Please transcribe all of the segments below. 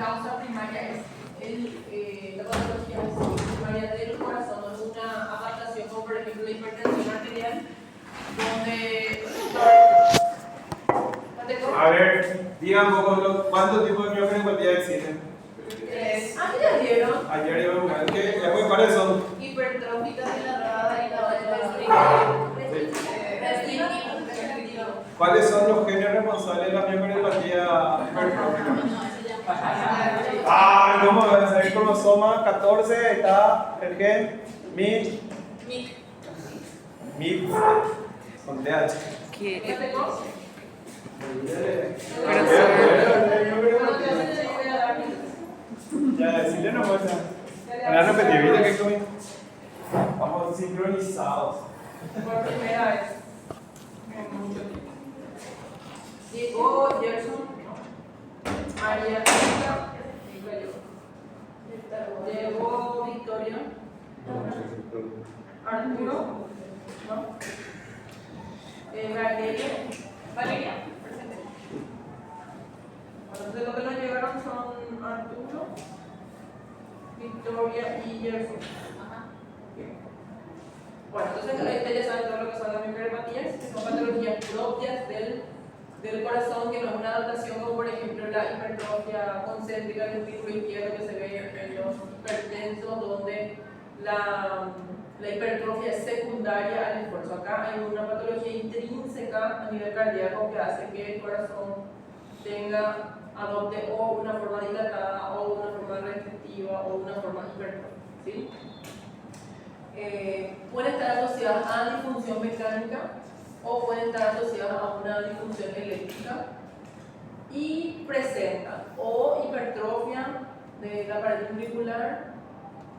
causa primaria es la patología primaria del corazón, no es una afectación como por ejemplo la hipertensión arterial, donde... A ver, digan un poco cuántos tipos de miocardiopatía existen. Ya dieron. Ayer iba a buscar. ¿Cuáles son? Hipertrófica, dilatada y restrictiva. ¿Cuáles son los genes responsables de la miocardiopatía hipertrófica? ¿Cómo van a ser? El cromosoma 14 está el gen MIP con TH. ¿Qué? Ya, decirle no pasa. Van a repetir, ¿viste que comí? Vamos sincronizados. Por primera vez en mucho tiempo. Llegó Gerson, María Luisa, llegó Victoria, Arturo, ¿no? Valeria, presente. Entonces los que nos llegaron son Arturo, Victoria y Gerson. Bueno, entonces ya saben todo lo que son las miocardiopatía, que son patologías propias del corazón, que no es una adaptación como por ejemplo la hipertrofia concéntrica del ventrículo izquierdo que se ve en los hipertensos, donde la hipertrofia es secundaria al esfuerzo. Acá hay una patología intrínseca a nivel cardíaco que hace que el corazón adopte o una forma dilatada o una forma restrictiva o una forma hipertrófica, ¿sí? Pueden estar asociadas a disfunción mecánica o pueden estar asociadas a una disfunción eléctrica y presentan o hipertrofia de la pared ventricular,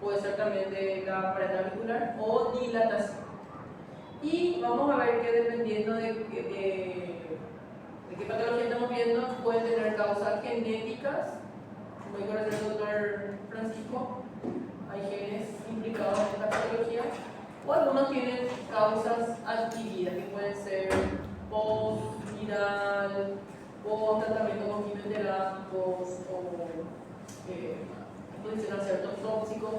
puede ser también de la pared auricular, o dilatación. Y vamos a ver que dependiendo de qué patología estamos viendo, pueden tener causas genéticas, como dijo el doctor Francisco, hay genes implicados en esta patología, o algunos tienen causas adquiridas, que pueden ser post-viral, post-tratamiento con quimioterápicos o exposición a ciertos tóxicos.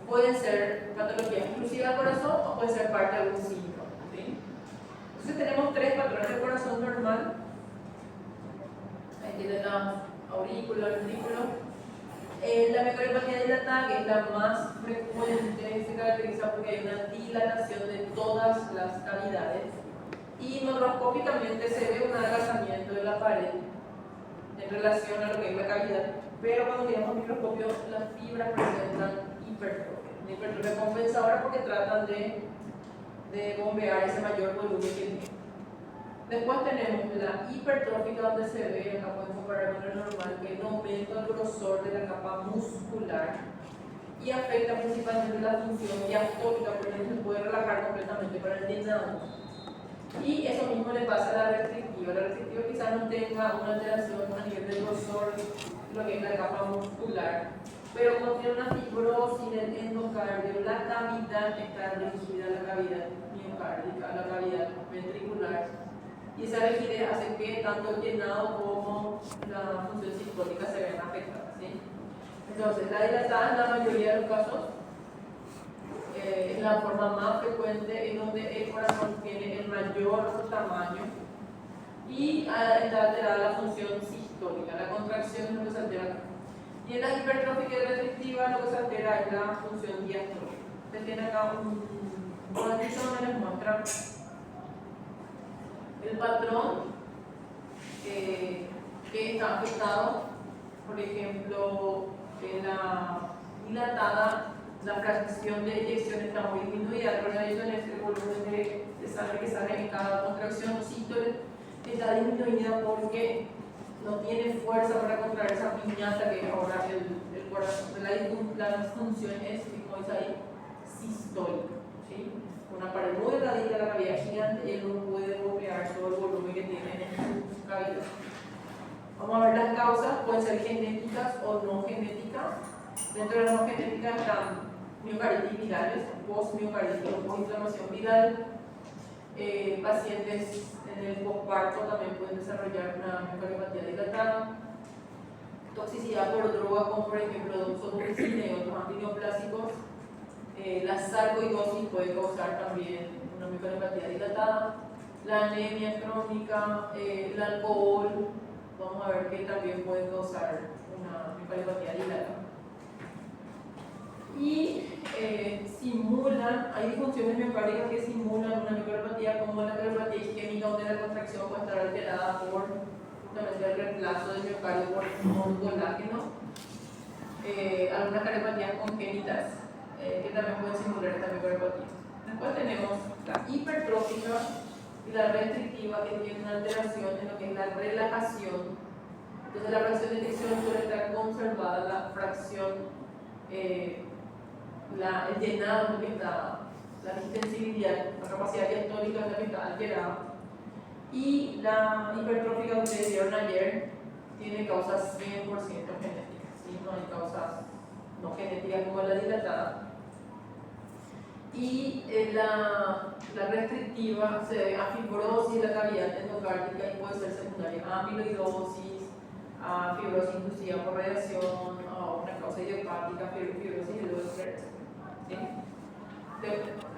Pueden ser patologías exclusivas del corazón o pueden ser parte de algún síndrome, ¿sí? Entonces tenemos tres patrones del corazón normal. Ahí tienen la aurícula, el ventrículo. La miocardiopatía dilatada, que es la más frecuente, se caracteriza porque hay una dilatación de todas las cavidades y macroscópicamente se ve un adelgazamiento de la pared en relación a lo que es la cavidad, pero cuando miramos microscopio las fibras presentan hipertrofia. Una hipertrofia compensadora porque tratan de bombear ese mayor volumen que tiene. Después tenemos la hipertrófica, donde se ve, acá podemos comparar con lo normal, que es un aumento del grosor de la capa muscular y afecta principalmente la función diastólica, porque no se puede relajar completamente para el llenado. Y eso mismo le pasa a la restrictiva. La restrictiva quizás no tenga una alteración a nivel del grosor, lo que es la capa muscular, pero como tiene una fibrosis del endocardio, la cavidad está dirigida a la cavidad miocárdica, a la cavidad ventricular. Y esa rigidez hace que tanto el llenado como la función sistólica se vean afectadas, ¿sí? Entonces, la dilatada en la mayoría de los casos es la forma más frecuente en donde el corazón tiene el mayor tamaño y está alterada la función sistólica, la contracción es lo que se altera acá. Y en la hipertrófica y restrictiva lo que se altera es la función diastólica. Usted tiene acá un cuadrito donde les muestra el patrón que está afectado. Por ejemplo, en la dilatada la fracción de eyección está muy disminuida, pero la eyección es el volumen de sangre que sale en cada contracción sístole, está disminuida porque no tiene fuerza para contraer esa piñata que ahora el corazón. La disfunción es, como dice ahí, sistólica, ¿sí? Una pared muy delgadita, la cavidad gigante, y él no puede bombear todo el volumen que tiene en su cavidad. Vamos a ver las causas, pueden ser genéticas o no genéticas. Dentro de las no genéticas están miocarditis virales, post-miocarditis o post-inflamación viral. Pacientes en el posparto también pueden desarrollar una miocardiopatía dilatada. toxicidad por droga, como por ejemplo doxorubicina y otros antineoplásicos. La sarcoidosis puede causar también una microangiopatía dilatada. La anemia crónica, el alcohol, vamos a ver que también puede causar una microangiopatía dilatada. Y simulan, hay disfunciones miocárdicas que simulan una microangiopatía, como la microangiopatía isquémica, donde la contracción puede estar alterada por justamente el reemplazo del miocardio por colágeno. Algunas cardiopatías congénitas que también pueden simular esta microangiopatía. Después tenemos la hipertrófica y la restrictiva, que tiene una alteración en lo que es la relajación. Entonces la fracción de eyección suele estar conservada, la fracción, el llenado, que está, la distensibilidad, la capacidad diastólica es la que está alterada. Y la hipertrófica que ustedes vieron ayer tiene causas 100% genéticas, ¿sí? No hay causas no genéticas como la dilatada. Y la restrictiva se debe a fibrosis de la cavidad endocárdica y puede ser secundaria a amiloidosis, a fibrosis inducida por radiación, a una causa idiopática, fibrosis de Leber, etc. ¿Sí?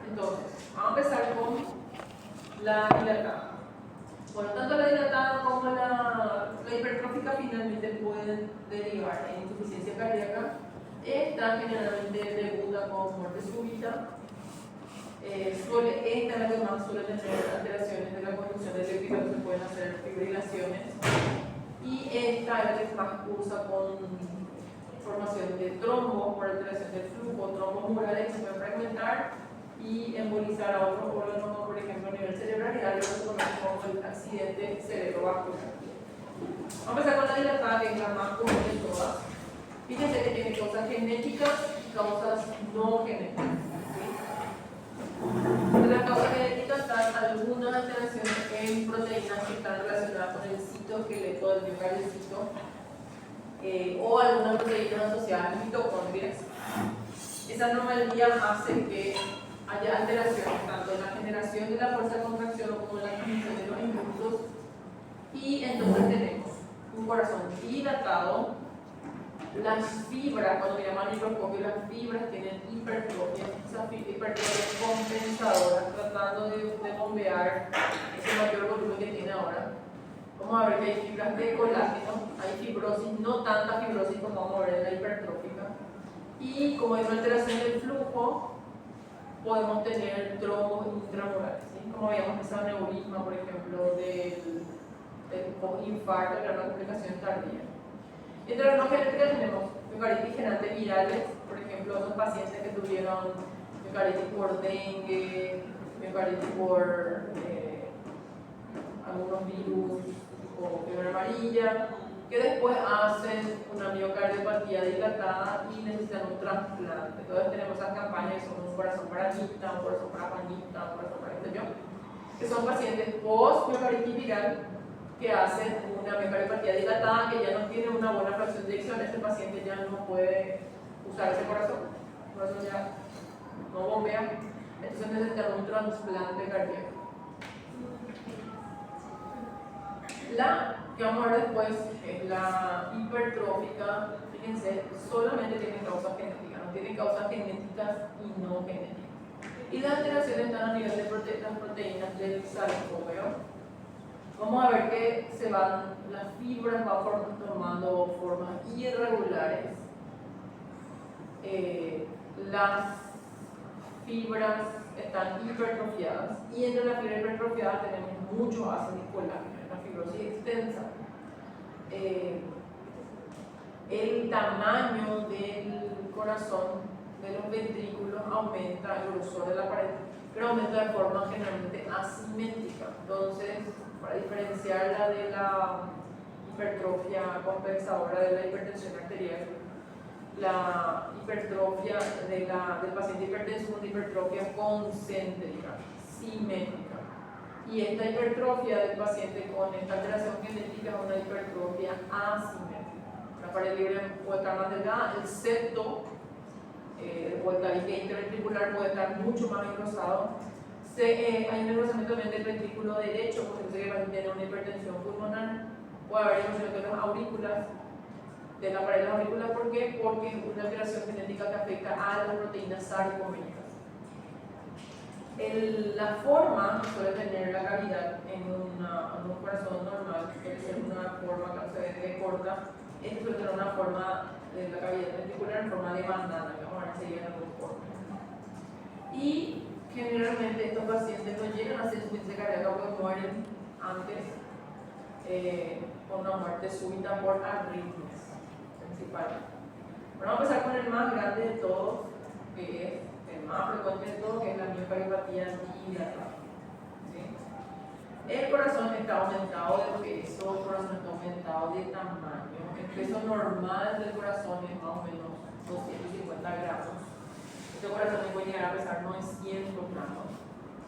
Entonces, vamos a empezar con la dilatada. Bueno, tanto la dilatada como la hipertrófica finalmente pueden derivar en insuficiencia cardíaca. Esta generalmente debuta con muerte súbita. Esta es la que más suele tener alteraciones de la conducción eléctrica, que se pueden hacer fibrilaciones. Y esta es la que más cursa con formación de trombos por alteración del flujo, trombos murales que se pueden fragmentar y embolizar a otros órganos, como por ejemplo a nivel cerebral, y algo que se conoce como el accidente cerebrovascular. Vamos a empezar con la dilatada, que es la más común de todas. Fíjense que tiene causas genéticas y causas no genéticas. De las causas genéticas están algunas alteraciones en proteínas que están relacionadas con el citoesqueleto del miocardiocito, o algunas proteínas asociadas a mitocondrias. Esa anomalía hace que haya alteraciones tanto en la generación de la fuerza de contracción como en la adquisición de los impulsos, y entonces tenemos un corazón dilatado. Las fibras, cuando miramos al microscopio, las fibras tienen hipertrofia. Esas hipertrofias compensadoras, tratando de bombear ese mayor volumen que tiene ahora. Vamos a ver que hay fibras de colágeno, hay fibrosis, no tanta fibrosis como vamos a ver en la hipertrófica. Y como hay una alteración del flujo, podemos tener trombos intramurales, ¿sí? Como veíamos ese aneurisma, por ejemplo, del postinfarto, que era una complicación tardía. Entre las no genéticas tenemos miocarditis generante virales, por ejemplo, son pacientes que tuvieron miocarditis por dengue, miocarditis por algunos virus tipo fiebre amarilla, que después hacen una miocardiopatía dilatada y necesitan un trasplante. Entonces tenemos esas campañas que son un corazón para Anita, un corazón para Juanita, un corazón para este yo, que son pacientes post miocarditis viral que hacen una miocardiopatía dilatada, que ya no tiene una buena fracción de eyección. Este paciente ya no puede usar ese corazón, el corazón ya no bombea, entonces necesitan un trasplante cardíaco. La que vamos a ver después es la hipertrófica. Fíjense, solamente tiene causas genéticas, no tiene causas genéticas y no genéticas. Y las alteraciones están a nivel de las proteínas del sarcómero. Vamos a ver que las fibras van tomando formas irregulares. Las fibras están hipertrofiadas, y entre las fibras hipertrofiadas tenemos mucho ácido y colágeno, una fibrosis extensa. El tamaño del corazón, de los ventrículos, aumenta, el grosor de la pared, pero aumenta de forma generalmente asimétrica. Entonces, para diferenciarla de la hipertrofia compensadora de la hipertensión arterial, la hipertrofia del paciente hipertenso es una hipertrofia concéntrica, simétrica. Y esta hipertrofia del paciente con esta alteración genética es una hipertrofia asimétrica. La pared libre puede estar más delgada, el septo o el tabique interventricular puede estar mucho más engrosado. Hay un engrosamiento también del ventrículo derecho, porque se va a tener una hipertensión pulmonar, puede haber engrosamiento de las aurículas, de la pared de las aurículas. ¿Por qué? Porque es una alteración genética que afecta a las proteínas sarcómicas. La forma que suele tener la cavidad en un corazón normal, que suele ser una forma que se ve corta, esto suele tener una forma de la cavidad ventricular en forma de bandana, que vamos a ver enseguida en algún forma. Y generalmente estos pacientes no llegan a hacer insuficiencia cardíaca porque mueren antes con una muerte súbita por arritmias principalmente. Bueno, vamos a empezar con el más grande de todos, que es el más frecuente de todos, que es la miocardiopatía dilatada. ¿Sí? El corazón está aumentado de peso, el corazón está aumentado de tamaño. El peso normal del corazón es más o menos 250 gramos. Este corazón puede llegar a pesar 900 gramos.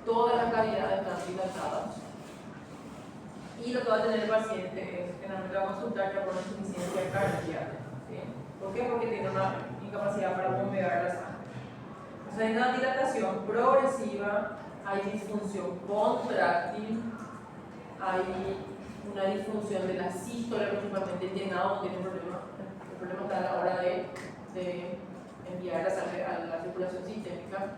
Todas las cavidades están dilatadas. Y lo que va a tener el paciente es generalmente va a consultar ya por una insuficiencia cardíaca. ¿Sí? ¿Por qué? Porque tiene una incapacidad para bombear la sangre. Entonces hay una dilatación progresiva, hay disfunción contráctil, hay una disfunción de la sístole, principalmente el llenado tiene un problema. El problema está a la hora de enviar la sangre a la circulación sistémica.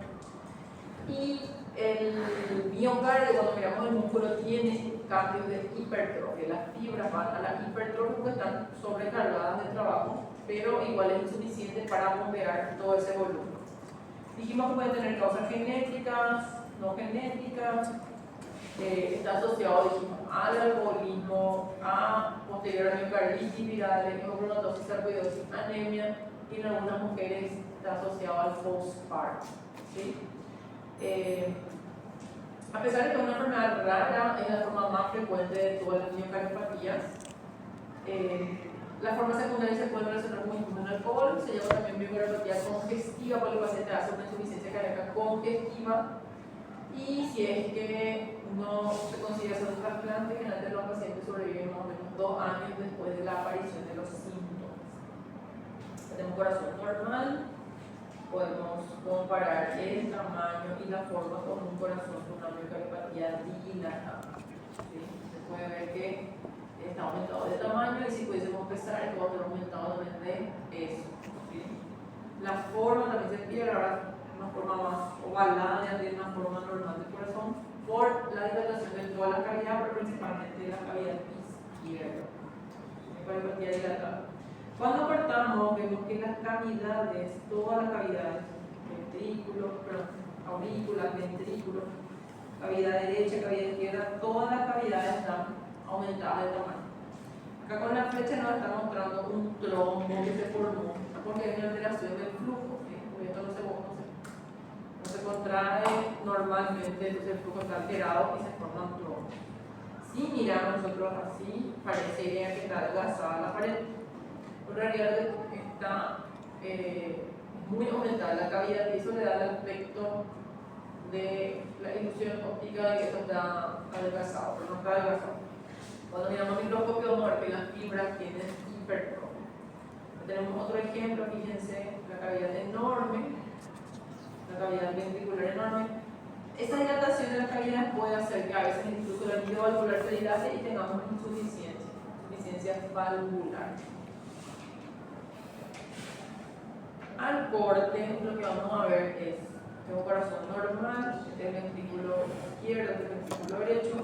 Y el miocardio, cuando miramos el músculo, tiene cambios de hipertrofia. Las fibras van a la hipertrofia porque están sobrecargadas de trabajo, pero igual es insuficiente para bombear todo ese volumen. Dijimos que puede tener causas genéticas, no genéticas, está asociado, dijimos, al alcoholismo, a posterior miocarditis viral, hemocromatosis, sarcoidosis, anemia, y en algunas mujeres está asociado al postpartum. ¿Sí? A pesar de que es una enfermedad rara, es la forma más frecuente de todas las miocardiopatías. Las formas secundarias se pueden relacionar con consumo de alcohol, se llama también miocardiopatía congestiva, porque el paciente hace una insuficiencia cardíaca congestiva. Y si es que no se consigue hacer un trasplante, generalmente los pacientes sobreviven más o menos 2 años después de la aparición de los síntomas. Tenemos corazón normal, podemos comparar el tamaño y la forma con un corazón con una miocardiopatía dilatada. ¿Sí? Se puede ver que está aumentado de tamaño y si pudiésemos pesar, esto va a estar aumentado también de peso. ¿Sí? La forma también se pierde, ahora una forma más ovalada, ya tiene una forma normal del corazón por la dilatación de toda la cavidad, pero principalmente de la cavidad izquierda. Miocardiopatía dilatada. Cuando cortamos, vemos que las cavidades, todas las cavidades, aurículas, ventrículos, cavidad derecha, cavidad izquierda, todas las cavidades están aumentadas de tamaño. Acá con la flecha nos está mostrando un trombo que se formó porque hay una alteración del flujo. ¿Sí? Esto no se contrae normalmente, entonces el flujo está alterado y se forma un trombo. Si miramos nosotros así, parecería que está adelgazada la pared. En realidad está muy aumentada la cavidad y eso le da el aspecto de la ilusión óptica de que esto está adelgazado, pero no está adelgazado. Cuando miramos el microscopio vamos a ver que las fibras tienen hipertrofia. Tenemos otro ejemplo, fíjense, la cavidad enorme, la cavidad ventricular enorme. Esa dilatación de la cavidad puede hacer que a veces incluso el líquido valvular se dilate y tengamos insuficiencia valvular. Al corte, lo que vamos a ver es tengo corazón normal, este es el ventrículo izquierdo, este es el ventrículo derecho,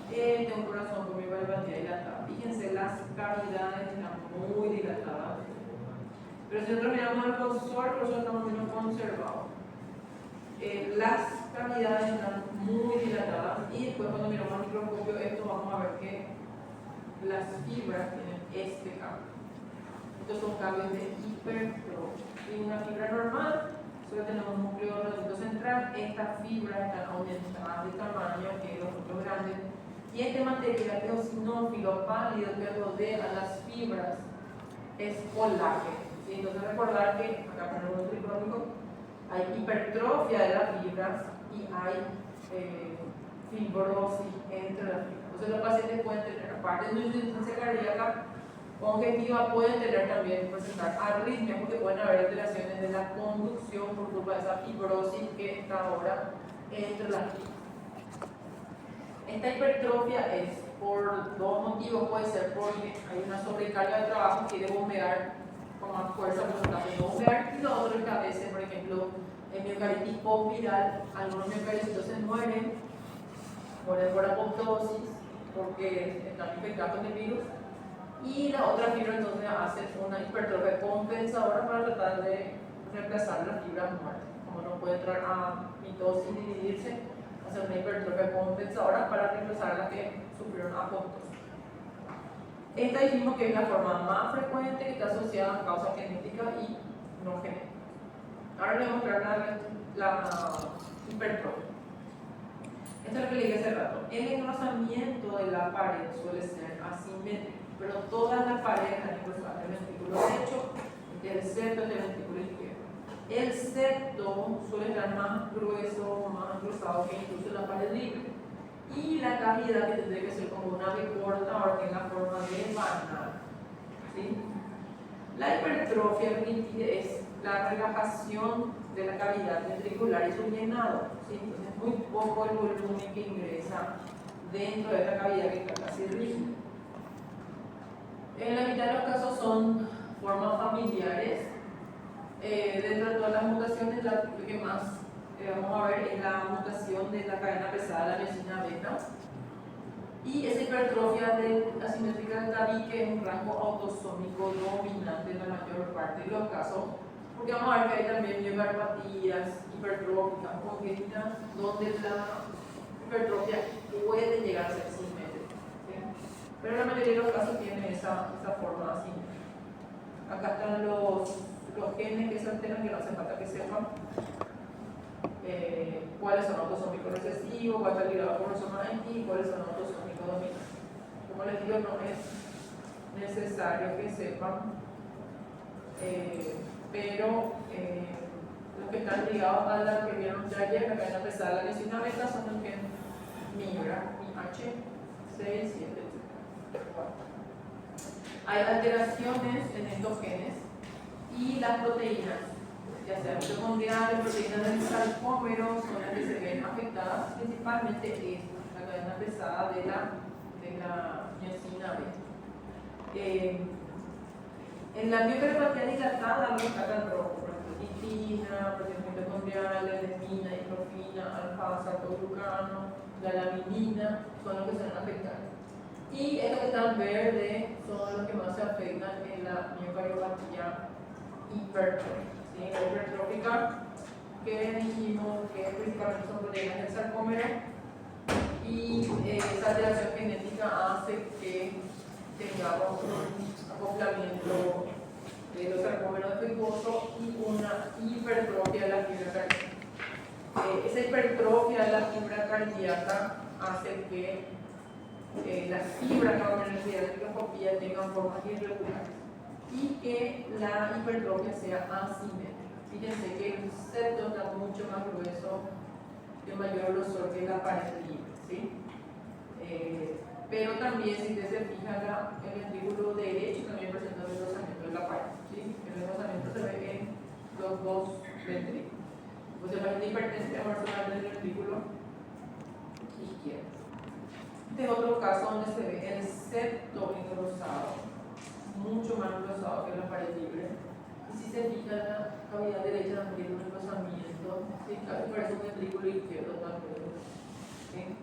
tengo un corazón con miocardiopatía dilatada. Fíjense, las cavidades están muy dilatadas, pero si nosotros miramos el grosor está más o menos conservado. Las cavidades están muy dilatadas y después cuando miramos el microscopio esto vamos a ver que las fibras tienen este cambio. Estos son cambios de hipertrofia. En una fibra normal, solo tenemos un núcleo reducto central, estas fibras están aumentadas de tamaño, que es los núcleos grandes, y este material eosinófilo pálido que rodea las fibras es colágeno. ¿Sí? Entonces recordar que, acá ponemos un tricónico, hay hipertrofia de las fibras y hay fibrosis entre las fibras. Entonces los pacientes pueden tener, aparte de una insuficiencia cardíaca congestiva, pueden tener también presentar arritmias porque pueden haber alteraciones de la conducción por culpa de esa fibrosis que está ahora entre las fibras. Esta hipertrofia es por dos motivos. Puede ser porque hay una sobrecarga de trabajo, quiere bombear con más fuerza, por lo tanto no bombear, y lo otro es que a veces, por ejemplo, el miocaritis postviral, algunos miocardicitos se mueren por apoptosis, porque están infectados con el virus, y la otra fibra entonces hace una hipertrofia compensadora para tratar de reemplazar las fibras muertas. Como no puede entrar a mitosis y dividirse, hacer una hipertrofia compensadora para reemplazar las que sufrieron apoptosis. Esta dijimos que es la forma más frecuente que está asociada a causas genéticas y no genéticas. Ahora les voy a mostrar la hipertrofia. Esto es lo que le dije hace rato. El engrosamiento de la pared suele ser asimétrico, pero todas las paredes han engrosado el ventrículo derecho, el septo del ventrículo izquierdo. El septo suele estar más grueso, más engrosado que incluso la pared libre. Y la cavidad, que tendría que ser como una B corta, ahora tiene la forma de banana. ¿Sí? La hipertrofia es la relajación de la cavidad ventricular y su llenado. ¿Sí? Entonces, muy poco el volumen que ingresa dentro de esta cavidad que está casi rígida. En la mitad de los casos son formas familiares. Dentro de todas las mutaciones, la que más vamos a ver es la mutación de la cadena pesada de la miosina beta. Y esa hipertrofia asimétrica del tabique es un rango autosómico dominante en la mayor parte de los casos, porque vamos a ver que hay también miocarpatías hipertróficas congénitas donde la hipertrofia puede llegar a ser simétrica, ¿sí? Pero la mayoría de los casos tiene esa forma asimétrica. Acá están los genes que se alteran, que no hace falta que sepan cuáles son autosómicos recesivos, cuál está ligado con cromosoma X y cuáles son autosómicos dominantes. Como les digo, no es necesario que sepan, pero los que están ligados a la que vieron ya ayer, la cadena pesada de la miosina beta, son los que MIBRA, MIH, 6, 7, etc. Hay alteraciones en estos genes y las proteínas, ya sea mitocondriales, proteínas del sarcómero, son las que se ven afectadas, principalmente es la cadena pesada de la miosina beta. En la miocarpatía dilatada no está tan rojo, por ejemplo, titina, proteínas mitocondriales, lepina, distrofina, alfa-sarcoglucano, la laminina, son los que se van a afectar. Y estos que están verdes son los que más se afectan en la miocardiopatía hipertrófica. ¿Sí? La hipertrófica, que dijimos que principalmente son proteínas del sarcómero, y esa alteración genética hace que tengamos un acoplamiento de los sarcómeros defectuosos y una hipertrofia de la fibra cardíaca. Esa hipertrofia de la fibra cardíaca hace que las fibras que van a tener la microscopía tengan formas irregulares y que la hipertrofia sea asimétrica. Fíjense que el septo está mucho más grueso, de mayor grosor que la pared libre, ¿sí? Pero también, si usted se fija, el ventrículo derecho también presenta el engrosamiento de la pared, ¿sí? El engrosamiento se ve en los dos ventrículos. Pues el paciente hipertenso vamos a hablar del ventrículo izquierdo. Este es otro caso donde se ve el septo engrosado, mucho más engrosado que la pared libre. Y si se fija, la cavidad derecha también tiene un engrosamiento, ¿sí? Casi parece un ventrículo izquierdo también, ¿sí?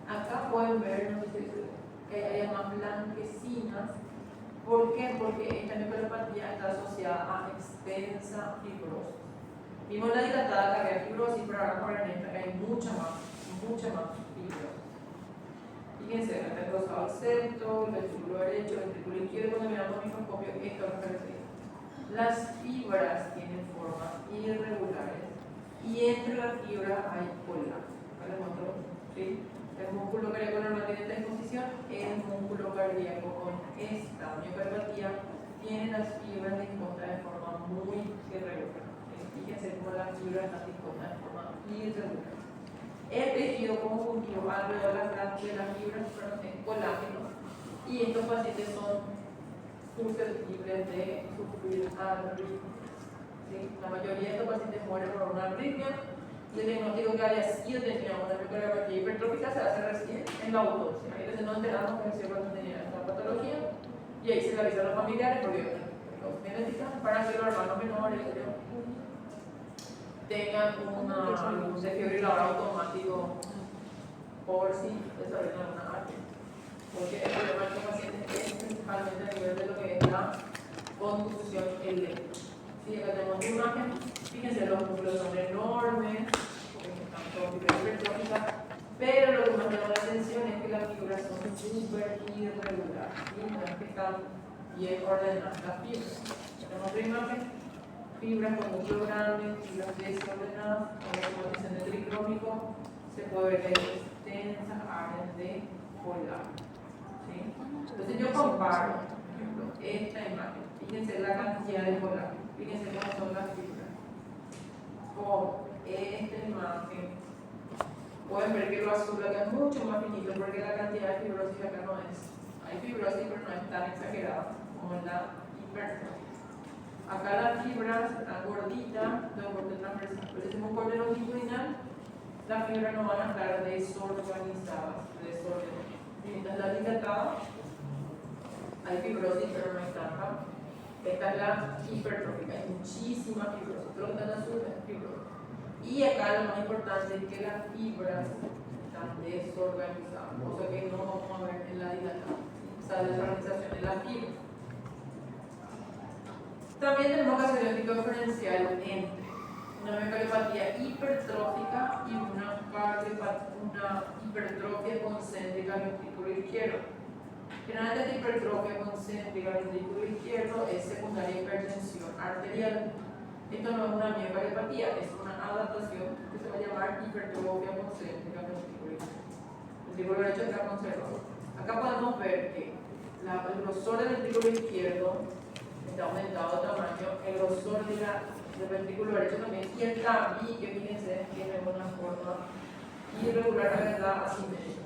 Acá pueden ver, no sé si que hay más blanquecinas. ¿Por qué? Porque esta miocardiopatía está asociada a extensa fibrosis. Vimos la dilatada que había fibrosis, pero ahora por esta que hay mucha más fibrosis. Fíjense, está engrosado el septo, el ventrículo derecho, el ventrículo izquierdo. Cuando miramos el microscopio, esto es lo que les digo. Las fibras tienen formas irregulares y entre las fibras hay colágeno. ¿Vale? ¿Sí? El músculo cardíaco normal tiene esta disposición, el músculo cardíaco con esta miocardiopatía tiene las fibras dispuestas de forma muy irregular. Fíjense cómo las fibras están dispuestas de forma irregular. El tejido conjuntivo alrededor de las fibras es colágeno y estos pacientes son susceptibles de sufrir arritmias. ¿Sí? La mayoría de estos pacientes mueren por una arritmia Y el diagnóstico que había sido tenía una miocardiopatía hipertrófica se hace recién en la autopsia. Entonces no enteramos que cuando tenía esta patología y ahí se le avisa a los familiares porque genética para que los hermanos menores tengan un desfibrilador automático por si desarrollan alguna arteria. Porque el problema de los pacientes es principalmente a nivel de lo que es la conducción eléctrica. Si acá tenemos una imagen, fíjense, los núcleos son enormes, porque están todos hipertróficas, pero lo que más llama la atención es que las fibras son súper irregulares, no es que están bien ordenadas las fibras. Tenemos otra imagen, fibras con núcleo grande, fibras desordenadas, como dicen de tricrómico, se puede ver que hay extensas áreas de colágeno. ¿Sí? Entonces yo comparo, por ejemplo, esta imagen, fíjense la cantidad de colágeno, fíjense cómo son las fibras, con esta imagen. Pueden ver que lo azul acá es mucho más finito porque la cantidad de fibrosis acá no es. Hay fibrosis, pero no es tan exagerada como en la hipertrofia. Acá las fibras están gorditas, de corte transversal. Pero si hacemos corte longitudinal, las fibras no van a estar desorganizadas, desórdenes. Mientras la dilatada, hay fibrosis, pero no hay tanta. Esta es la hipertrófica, hay muchísima fibrosis. Todo lo que está en azul es fibrosis. Y acá lo más importante es que las fibras están desorganizadas, cosa que no vamos a ver en la dilatada. O sea, desorganización de las fibras. También tenemos que hacer el tipo diferencial entre una miocardiopatía hipertrófica y una hipertrofia concéntrica al ventrículo izquierdo. Generalmente la hipertrofia concéntrica al ventrículo izquierdo es secundaria a hipertensión arterial. Esto no es una miocardiopatía, es una adaptación que se va a llamar hipertrofia concéntrica al ventrículo izquierdo. El ventrículo derecho está conservado. Acá podemos ver que el grosor del ventrículo izquierdo está aumentado de tamaño, el grosor del ventrículo derecho también, y el tabique, fíjense, tiene una forma irregular, la verdad, asimétrica.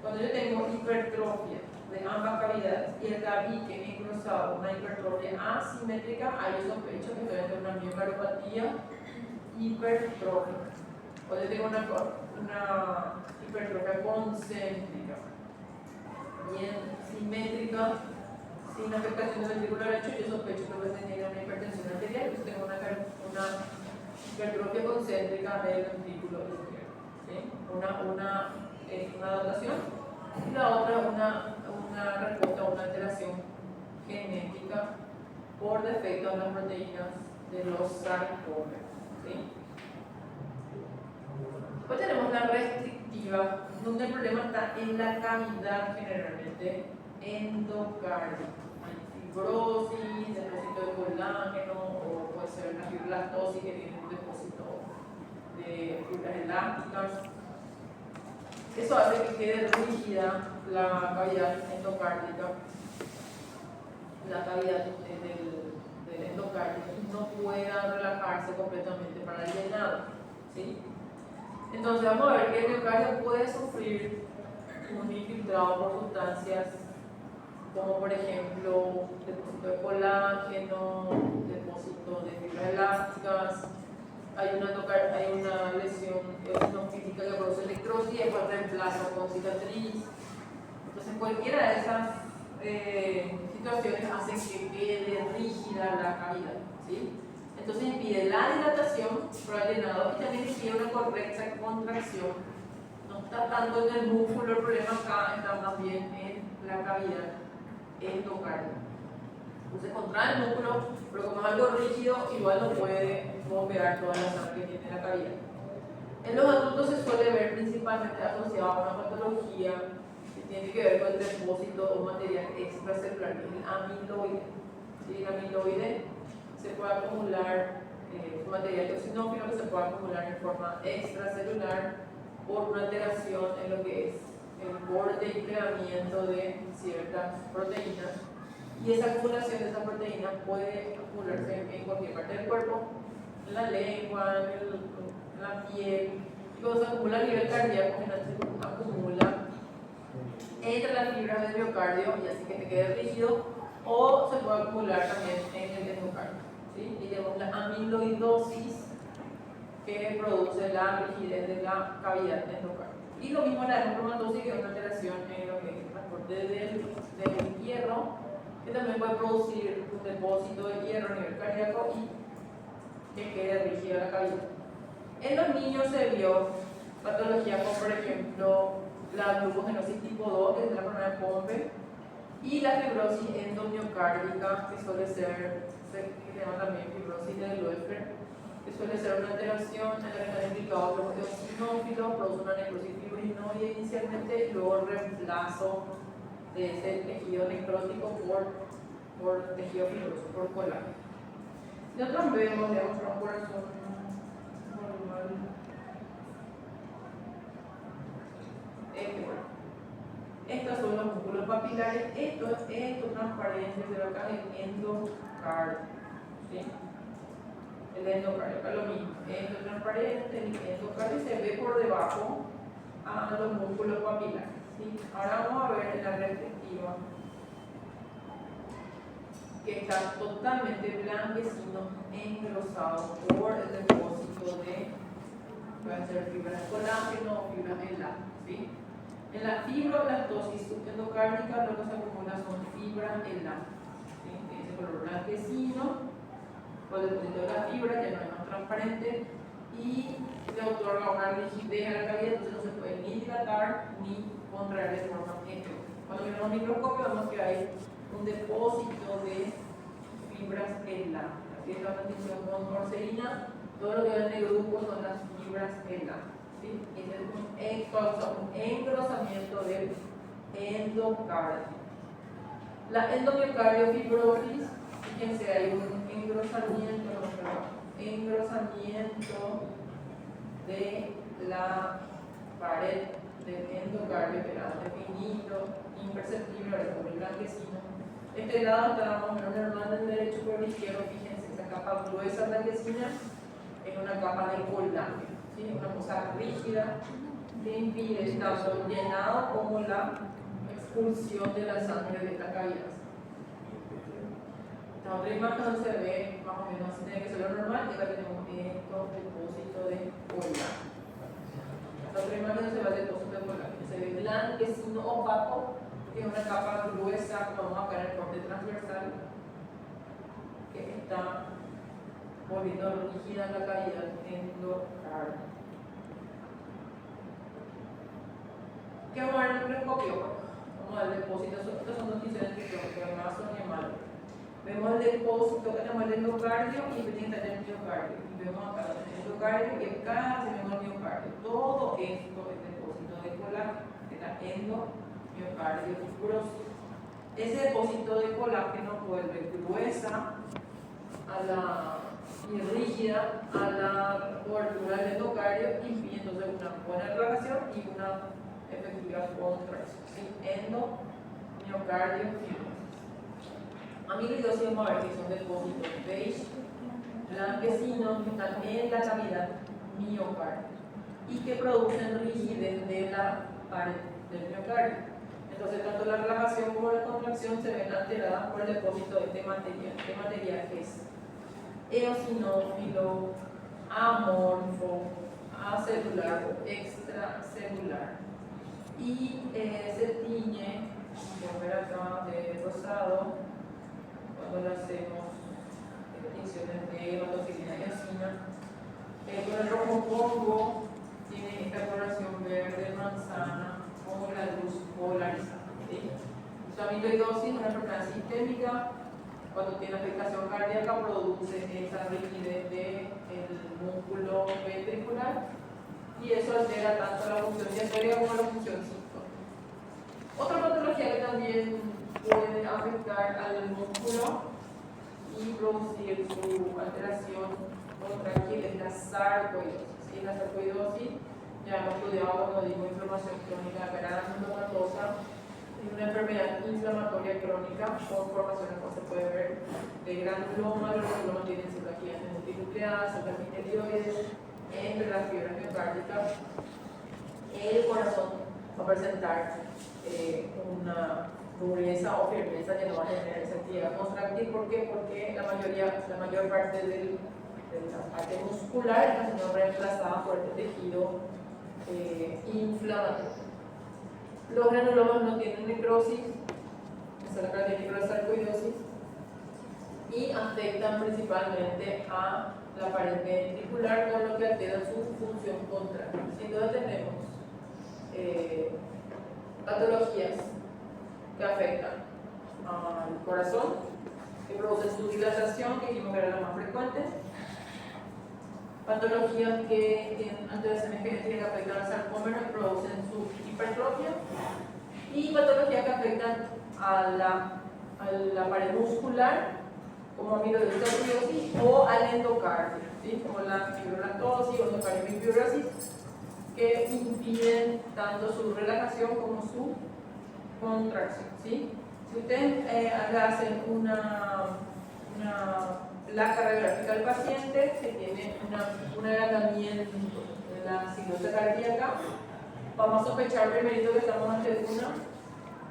Cuando yo tengo hipertrofia de ambas cavidades y el tabique engrosado, una hipertrofia asimétrica, ahí yo sospecho que estoy ante una miocardiopatía hipertrófica. Cuando yo tengo una hipertrofia concéntrica, bien simétrica, sin afectación del ventrículo derecho, yo sospecho que voy a tener una hipertensión arterial, entonces tengo una hipertrofia concéntrica del ventrículo izquierdo. ¿Sí? Una adaptación y la otra una respuesta a una alteración genética por defecto en las proteínas de los sarcómeros. ¿Sí? Después tenemos la restrictiva, donde el problema está en la cavidad generalmente endocárdica. Hay fibrosis, depósito de colágeno, o puede ser una fibroblastosis que tiene un depósito de fibras elásticas. Eso hace que quede rígida la cavidad endocárdica, la cavidad del endocardio, y no pueda relajarse completamente para el llenado. ¿Sí? Entonces vamos a ver que el miocardio puede sufrir un infiltrado por sustancias como por ejemplo depósito de colágeno, depósito de fibras elásticas. Hay una lesión eosinofílica que produce electrosis y después reemplaza con cicatriz. Entonces cualquiera de esas situaciones hacen que quede rígida la cavidad, ¿sí? Entonces impide la dilatación por el llenado y también impide una correcta contracción. No está tanto en el músculo, el problema acá está más bien en la cavidad endocárdica. Entonces contrae el músculo, pero como es algo rígido, igual no puede bombear toda la sangre que tiene la cavidad. En los adultos se suele ver principalmente asociado a una patología que tiene que ver con el depósito o material extracelular, que es el amiloide. ¿Sí? El amiloide se puede acumular, material toxinófilo que se puede acumular en forma extracelular por una alteración en lo que es el borde y plegamiento de ciertas proteínas. Y esa acumulación de esas proteínas puede acumularse en cualquier parte del cuerpo, en la lengua, en la piel. Y cuando se acumula a nivel cardíaco, se acumula entre las fibras del miocardio y así que te quede rígido, o se puede acumular también en el endocardio. ¿Sí? Y tenemos la amiloidosis, que produce la rigidez de la cavidad endocárdica. Y lo mismo la hemocromatosis, que es una alteración en lo que es el transporte del hierro, que también puede producir un depósito de hierro a nivel cardíaco y que quede rígida la cavidad. En los niños se vio patología como, por ejemplo, la glucogenosis tipo 2, que es la enfermedad de Pompe, y la fibrosis endomiocárdica, que suele ser, que se llama también fibrosis de Loeffler, que suele ser una alteración en la que están implicados los eosinófilos, produce una necrosis fibrinoide inicialmente y luego reemplazo de ese tejido necrótico por tejido fibroso, por colágeno. Nosotros vemos, digamos, un corazón normal. Estos son los músculos papilares. Esto transparente se ve acá el endocardio. ¿Sí? El endocardio, acá lo mismo. Esto es transparente, el endocardio se ve por debajo a los músculos papilares. ¿Sí? Ahora vamos a ver en la perspectiva que está totalmente blanquecino, engrosado por el depósito de, pueden ser fibras de colágeno o fibras de elástico. ¿Sí? En la fibroblastosis subendocárdica lo que se acumula son fibras elásticas. ¿Sí? Ese color blanquecino, por el depósito de la fibra, ya no es más transparente y le otorga una rigidez a la cavidad, entonces no se puede ni dilatar ni contraer de forma heterogénea. Cuando miramos el microscopio vemos que hay un depósito de fibras elásticas. Así es la distinción con orcerina, todo lo que ven en el grupo son las fibras elásticas. ¿Sí? Es un engrosamiento del endocardio. La endomiocardiofibriosis, fíjense, hay un engrosamiento de la pared del endocardio, que era definido, imperceptible, ahora es muy blanquecino. Este lado está más o menos normal del derecho, pero el izquierdo, fíjense, esa capa gruesa blanquecina es una capa de colágeno. ¿Sí? Una cosa rígida que impide tanto el llenado como la expulsión de la sangre de esta cavidad. La otra imagen donde se ve más o menos así, tiene que ser lo normal, y acá tenemos estos depósitos de colágeno. La otra imagen donde se ve el depósito de colágeno, se ve blanquecino opaco, que es una capa gruesa, como vamos a ver en el corte transversal, que está volviendo rígida la cavidad endocárdica. ¿Qué vamos a ver en el microscopio? Vamos a ver el depósito, estos son noticias que además son llamados. Vemos el depósito que tenemos el endocardio y el miocardio. Y vemos acá el endocardio y acá tenemos el miocardio. Todo esto es depósito de colágeno, de la endomiocardio fibrosis. Ese depósito de colágeno vuelve gruesa y rígida a la cobertura del endocardio, impidiendo una buena relajación y una efectiva contracción. ¿Sí? Endomiocardio fibrosis. Amiloidosis, vamos a ver que son depósitos beige, blanquecinos, que están en la cavidad miocárdica y que producen rigidez de la pared del miocardio. Entonces, tanto la relajación como la contracción se ven alteradas por el depósito de este material. Este material es eosinófilo, amorfo, acelular o extracelular. Y se tiñe, vamos a ver acá, de rosado, cuando le hacemos tinciones de hematocilina y eosina. Con el rojo polvo tiene esta coloración verde manzana con la luz polarizada. ¿Sí? La amiloidosis es una enfermedad sistémica. Cuando tiene afectación cardíaca produce esa rigidez del músculo ventricular y eso altera tanto la función diastólica como la función sistólica. Otra patología que también puede afectar al músculo y producir su alteración contractil es la sarcoidosis. ¿Sí? La sarcoidosis, ya hemos estudiado cuando digo inflamación crónica granulomatosa, es una enfermedad inflamatoria crónica con formaciones, como se puede ver, de granuloma. Los granulomas tienen citoquinas multinucleadas, células epitelioides entre las fibras miocárdicas. El corazón va a presentar una dureza o firmeza que no va a tener esa actividad contractil. ¿Por qué? Porque la mayor parte del de la parte muscular está siendo reemplazada por este tejido inflamatorio. Los granulomas no tienen necrosis, esa es la característica de la sarcoidosis, y afectan principalmente a la pared ventricular, con lo que altera su función contraria. Entonces tenemos patologías que afectan al corazón, que producen su dilatación, que dijimos que era la más frecuente, patologías que tienen alteraciones genéticas que afectan al sarcómero y producen su hipertrofia, y patologías que afectan a la pared muscular, como amiloidosis o al endocardio, ¿sí? Como la fibrolactosis o endocardiofibrosis, que impiden tanto su relajación como su contracción, ¿sí? Si ustedes le hacen una placa radiográfica al paciente que tiene un agrandamiento de la sinuosa cardíaca, vamos a sospechar primero que estamos ante una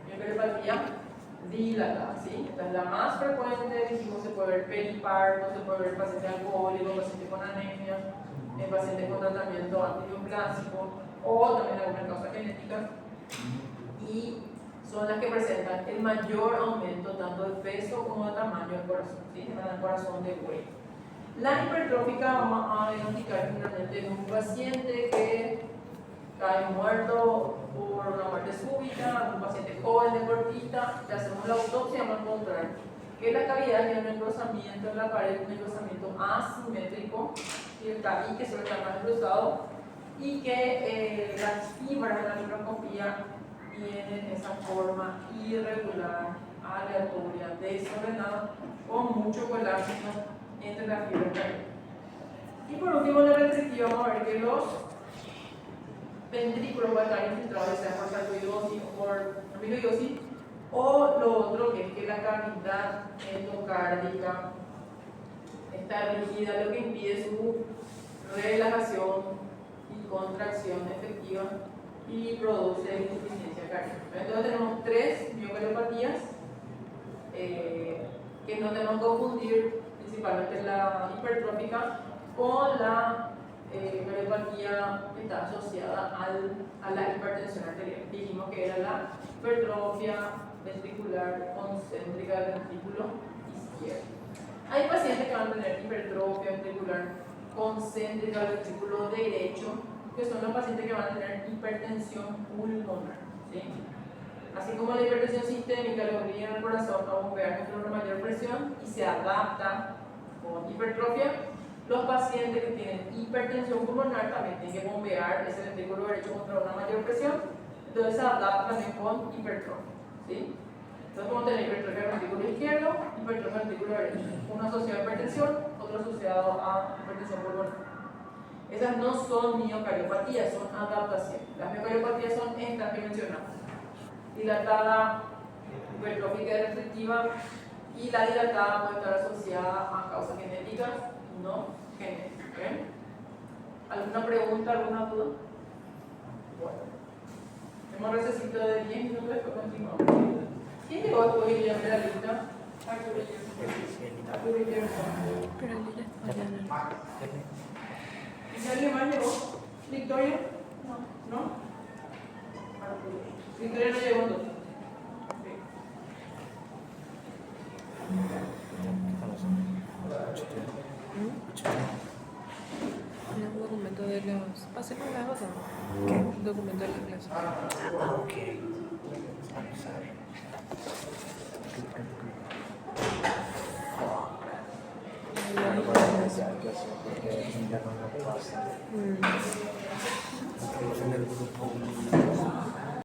miocardopatía dilatada, ¿sí? Esta es la más frecuente. Dijimos, se puede ver periparto, se puede ver paciente alcohólico, paciente con anemia, paciente con tratamiento antineoplásico o también alguna causa genética, y son las que presentan el mayor aumento tanto de peso como de tamaño del corazón, ¿sí? El corazón de buey. La hipertrófica vamos a diagnosticar finalmente en un paciente que cae muerto por una muerte súbita, un paciente joven deportista, le hacemos la autopsia y vamos a encontrar que la cavidad tiene un engrosamiento en la pared, un engrosamiento asimétrico, y el tabique suele estar más cruzado, y que las fibras de la microscopía tienen esa forma irregular, aleatoria, desordenada, con mucho colágeno entre las fibras cardíacas. Y por último, en la restrictiva vamos a ver que los ventrículos pueden estar infiltrados, sea por sarcoidosis o por amiloidosis, o lo otro que es que la cavidad endocárdica está rígida, lo que impide su relajación y contracción efectiva y produce insuficiencia cardíaca. Entonces tenemos tres miocardiopatías que no tenemos que confundir, principalmente la hipertrófica con la cardiopatía que está asociada a la hipertensión arterial. Dijimos que era la hipertrofia ventricular concéntrica del ventrículo izquierdo. Hay pacientes que van a tener hipertrofia ventricular concéntrica del ventrículo derecho, que son los pacientes que van a tener hipertensión pulmonar, ¿sí? Así como la hipertensión sistémica le obliga al corazón a bombear con una mayor presión y se adapta con hipertrofia, los pacientes que tienen hipertensión pulmonar también tienen que bombear ese ventrículo derecho contra una mayor presión, entonces se adapta también con hipertrofia, ¿sí? Entonces vamos a tener hipertrofia del ventrículo izquierdo, hipertrofia del ventrículo derecho, uno asociado a hipertensión, otro asociado a hipertensión pulmonar. Esas no son miocardiopatías, son adaptaciones. Las miocardiopatías son estas que mencionamos: dilatada, hipertrófica y restrictiva, y la dilatada puede estar asociada a causas genéticas y no genéticas. ¿Okay? ¿Alguna pregunta, alguna duda? Bueno, hemos recesito de 10 minutos, después continuamos. ¿Quién llegó después y ya me la lista? Arturo y yo. Pero él ya está. ¿Y alguien más llegó? ¿Victoria? No. ¿No? Arturo. Victoria no llegó entonces. Un documento de los... Pase con la otra. ¿Qué? Un documento de la clase. Ok. Vamos a ver. En el grupo